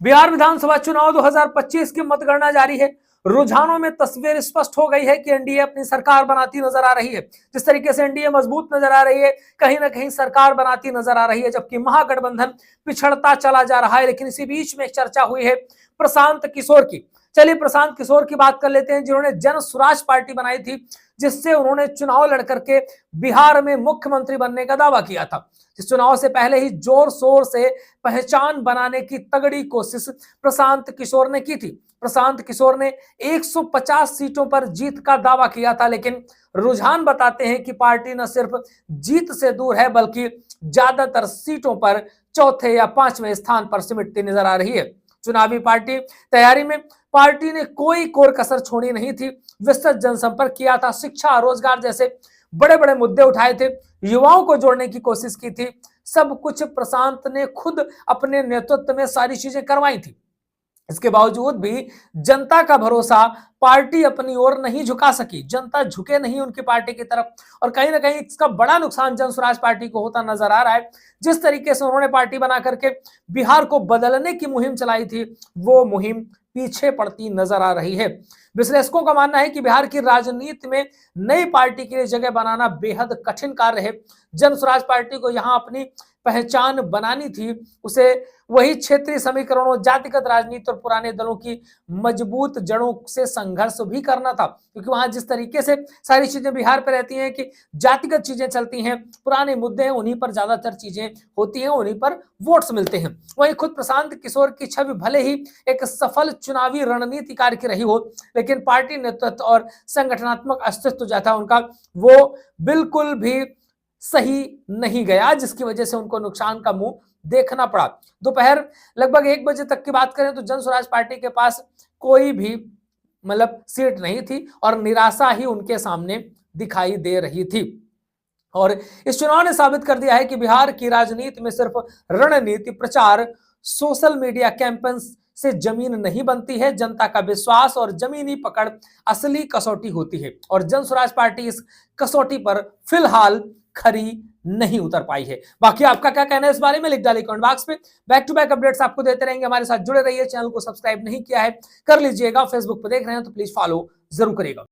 बिहार विधानसभा चुनाव 2025 की मतगणना जारी है। रुझानों में तस्वीर स्पष्ट हो गई है कि एनडीए अपनी सरकार बनाती नजर आ रही है। जिस तरीके से एनडीए मजबूत नजर आ रही है, कहीं ना कहीं सरकार बनाती नजर आ रही है, जबकि महागठबंधन पिछड़ता चला जा रहा है। लेकिन इसी बीच में चर्चा हुई है प्रशांत किशोर की। चलिए प्रशांत किशोर की बात कर लेते हैं, जिन्होंने जन स्वराज पार्टी बनाई थी, जिससे उन्होंने चुनाव लड़ करके बिहार में मुख्यमंत्री बनने का दावा किया था। इस चुनाव से पहले ही जोर शोर से पहचान बनाने की तगड़ी कोशिश प्रशांत किशोर ने की थी। प्रशांत किशोर ने 150 सीटों पर जीत का दावा किया था, लेकिन रुझान बताते हैं कि पार्टी न सिर्फ जीत से दूर है, बल्कि ज्यादातर सीटों पर चौथे या पांचवें स्थान पर सिमटती नजर आ रही है। चुनावी पार्टी तैयारी में पार्टी ने कोई कोर कसर छोड़ी नहीं थी। विस्तृत जनसंपर्क किया था, शिक्षा, रोजगार जैसे बड़े बड़े मुद्दे उठाए थे, युवाओं को जोड़ने की कोशिश की थी। सब कुछ प्रशांत ने खुद अपने नेतृत्व में सारी चीजें करवाई थी। इसके बावजूद भी जनता का भरोसा पार्टी अपनी ओर नहीं झुका सकी। जनता झुके नहीं उनकी पार्टी की तरफ, और कहीं ना कहीं इसका बड़ा नुकसान जन स्वराज पार्टी को होता नजर आ रहा है। जिस तरीके से उन्होंने पार्टी बना करके बिहार को बदलने की मुहिम चलाई थी, वो मुहिम पीछे पड़ती नजर आ रही है। विश्लेषकों का मानना है कि बिहार की राजनीति में नई पार्टी के लिए जगह बनाना बेहद कठिन कार्य है। जन स्वराज पार्टी को यहां अपनी पहचान बनानी थी, उसे वही क्षेत्रीय समीकरणों, जातिगत राजनीति और पुराने दलों की मजबूत जड़ों से संघर्ष भी करना था। क्योंकि वहां जिस तरीके से सारी चीजें बिहार पे रहती हैं कि जातिगत चीजें चलती हैं, पुराने मुद्दे हैं, उन्हीं पर ज्यादातर चीजें होती हैं, उन्हीं पर वोट्स मिलते हैं। वहीं खुद प्रशांत किशोर की छवि भले ही एक सफल चुनावी रणनीतिकार की रही हो, लेकिन पार्टी नेतृत्व और संगठनात्मक अस्तित्व जो था उनका, वो बिल्कुल भी सही नहीं गया, जिसकी वजह से उनको नुकसान का मुंह देखना पड़ा। दोपहर लगभग 1 बजे तक की बात करें तो जन स्वराज पार्टी के पास कोई भी सीट नहीं थी, और निराशा ही उनके सामने दिखाई दे रही थी। और इस चुनाव ने साबित कर दिया है कि बिहार की राजनीति में सिर्फ रणनीति, प्रचार, सोशल मीडिया कैंपेन से जमीन नहीं बनती है। जनता का विश्वास और जमीनी पकड़ असली कसौटी होती है, और जन स्वराज पार्टी इस कसौटी पर फिलहाल खरी नहीं उतर पाई है। बाकी आपका क्या कहना है इस बारे में, लिख डालिए कमेंट बॉक्स में। बैक टू बैक अपडेट्स आपको देते रहेंगे, हमारे साथ जुड़े रहिए। चैनल को सब्सक्राइब नहीं किया है कर लीजिएगा, फेसबुक पर देख रहे हैं तो प्लीज फॉलो जरूर करिएगा।